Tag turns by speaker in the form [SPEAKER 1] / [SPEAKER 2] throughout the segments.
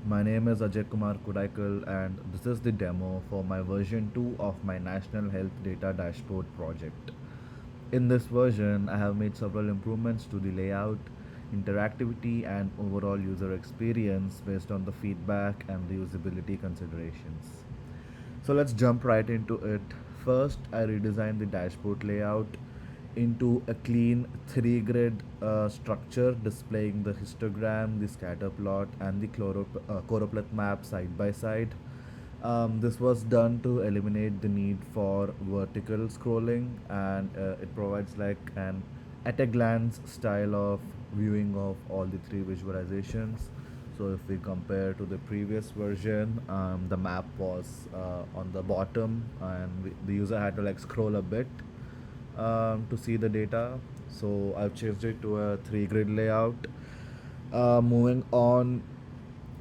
[SPEAKER 1] My name is Ajay Kumar Kudaikal, and this is the demo for my version 2 of my National Health Data Dashboard project. In this version, I have made several improvements to the layout, interactivity, and overall user experience based on the feedback and the usability considerations. So let's jump right into it. First, I redesigned the dashboard layout into a clean three grid structure displaying the histogram, the scatter plot, and the choropleth map side by side. This was done to eliminate the need for vertical scrolling, and it provides like an at a glance style of viewing of all the three visualizations. So if we compare to the previous version, the map was on the bottom, and the user had to like scroll a bit to see the data. So I've changed it to a three grid layout. Moving on,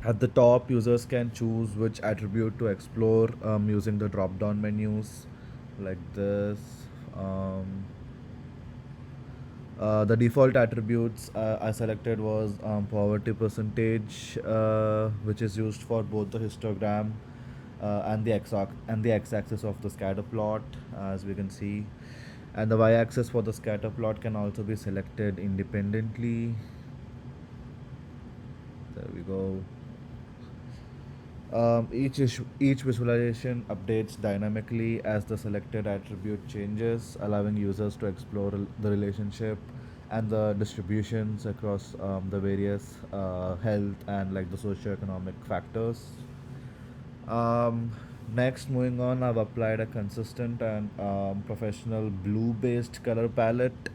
[SPEAKER 1] at the top, users can choose which attribute to explore using the drop down menus like this. Um, the default attributes I selected was poverty percentage, which is used for both the histogram and the x-axis of the scatter plot, as we can see, and the y-axis for the scatter plot can also be selected independently. There we go. Each visualization updates dynamically as the selected attribute changes, allowing users to explore the relationship and the distributions across the various health and like the socioeconomic factors. Um, Next, moving on, I've applied a consistent and professional blue-based color palette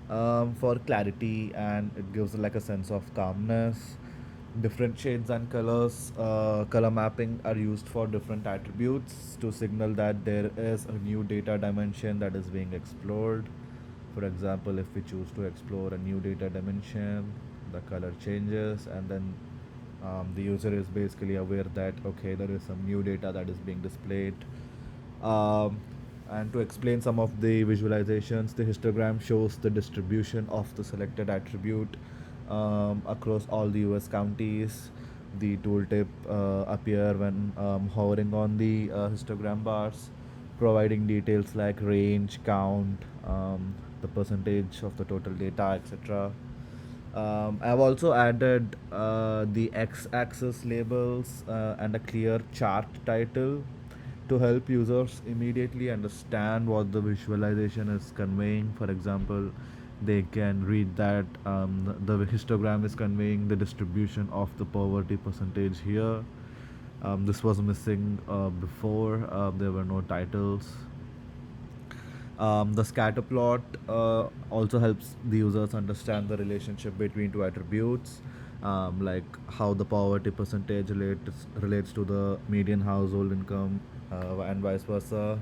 [SPEAKER 1] for clarity, and it gives like a sense of calmness. Different shades and colors, color mapping are used for different attributes to signal that there is a new data dimension that is being explored. For example, if we choose to explore a new data dimension, the color changes, and then the user is basically aware that okay, there is some new data that is being displayed. um, and to explain some of the visualizations, the histogram shows the distribution of the selected attribute across all the US counties. The tooltip appear when hovering on the histogram bars, providing details like range, count, the percentage of the total data, etc. I've also added the x-axis labels and a clear chart title to help users immediately understand what the visualization is conveying. For example, they can read that the histogram is conveying the distribution of the poverty percentage here. This was missing before. There were no titles. The scatter plot also helps the users understand the relationship between two attributes, like how the poverty percentage relates to the median household income, and vice versa.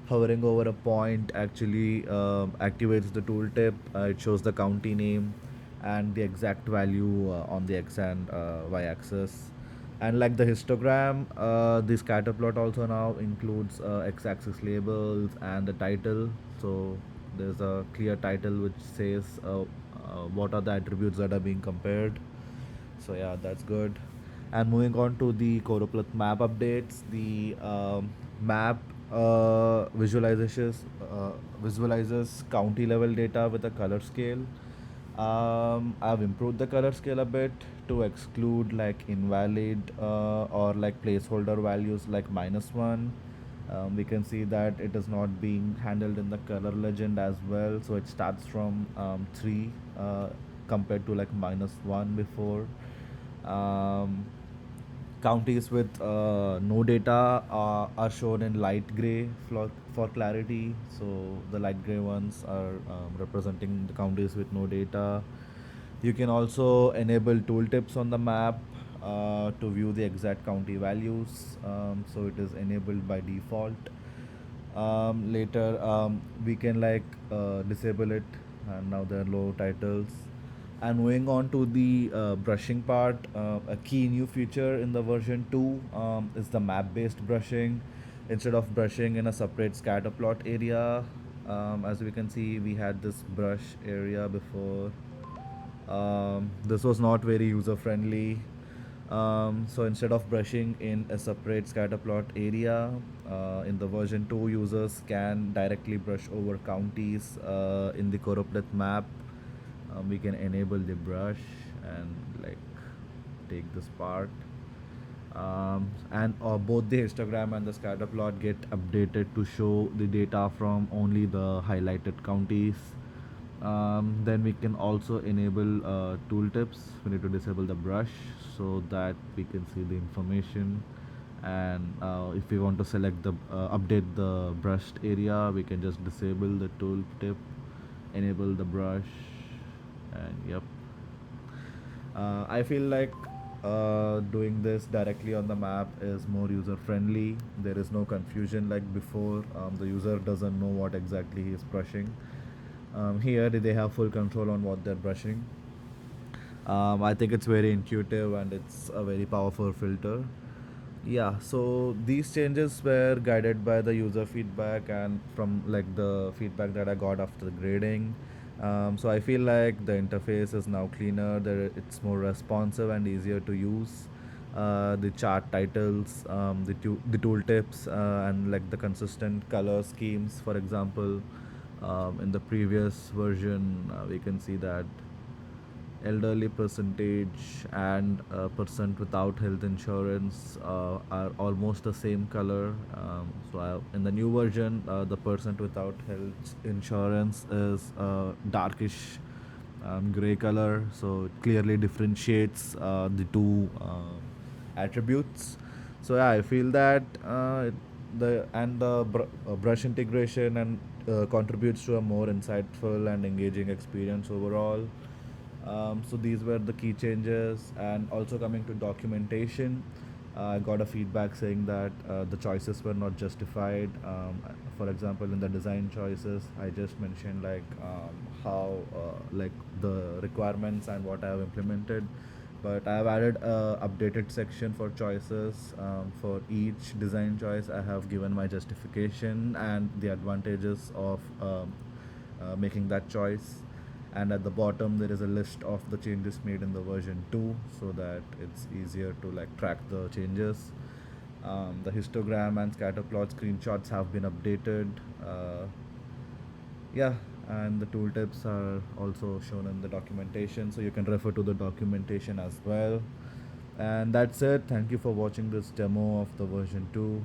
[SPEAKER 1] Hovering over a point actually activates the tooltip. It shows the county name and the exact value on the x and y axis. And like the histogram, the scatter plot also now includes x-axis labels and the title. So there's a clear title which says what are the attributes that are being compared. So yeah, that's good. And moving on to the choropleth map updates, the map visualizes county level data with a color scale. I've improved the color scale a bit to exclude like invalid or like placeholder values like -1. We can see that it is not being handled in the color legend as well, so it starts from 3 compared to like -1 before. um, Counties with no data are shown in light gray for clarity. So the light gray ones are representing the counties with no data. You can also enable tooltips on the map to view the exact county values. So it is enabled by default. Later, we can like disable it, and now there are low titles. And moving on to the brushing part, a key new feature in the version 2 is the map based brushing. Instead of brushing in a separate scatter plot area, as we can see, we had this brush area before. This was not very user friendly. So instead of brushing in a separate scatter plot area, in the version 2, users can directly brush over counties in the choropleth map. We can enable the brush and like take this part. And both the histogram and the scatter plot get updated to show the data from only the highlighted counties. Then we can also enable tooltips. We need to disable the brush so that we can see the information. And if we want to select the update the brushed area, we can just disable the tooltip, enable the brush, and yep. I feel like doing this directly on the map is more user friendly. There is no confusion like before. The user doesn't know what exactly he is brushing. Here they have full control on what they're brushing. I think it's very intuitive and it's a very powerful filter. Yeah, so these changes were guided by the user feedback and from like the feedback that I got after the grading. So I feel like the interface is now cleaner, it's more responsive and easier to use. The chart titles, the tooltips, and like the consistent color schemes, for example. In the previous version, we can see that elderly percentage and percent without health insurance are almost the same color. In the new version, the percent without health insurance is darkish gray color, so it clearly differentiates the two attributes. So yeah, I feel that the brush integration and contributes to a more insightful and engaging experience overall. So these were the key changes, and also coming to documentation, I got a feedback saying that the choices were not justified. For example, in the design choices, I just mentioned like how like the requirements and what I have implemented, but I have added a updated section for choices. For each design choice, I have given my justification and the advantages of making that choice. And at the bottom there is a list of the changes made in the version 2 so that it's easier to like track the changes. The histogram and scatter plot screenshots have been updated. Yeah, and the tooltips are also shown in the documentation, so you can refer to the documentation as well. And that's it. Thank you for watching this demo of the version 2.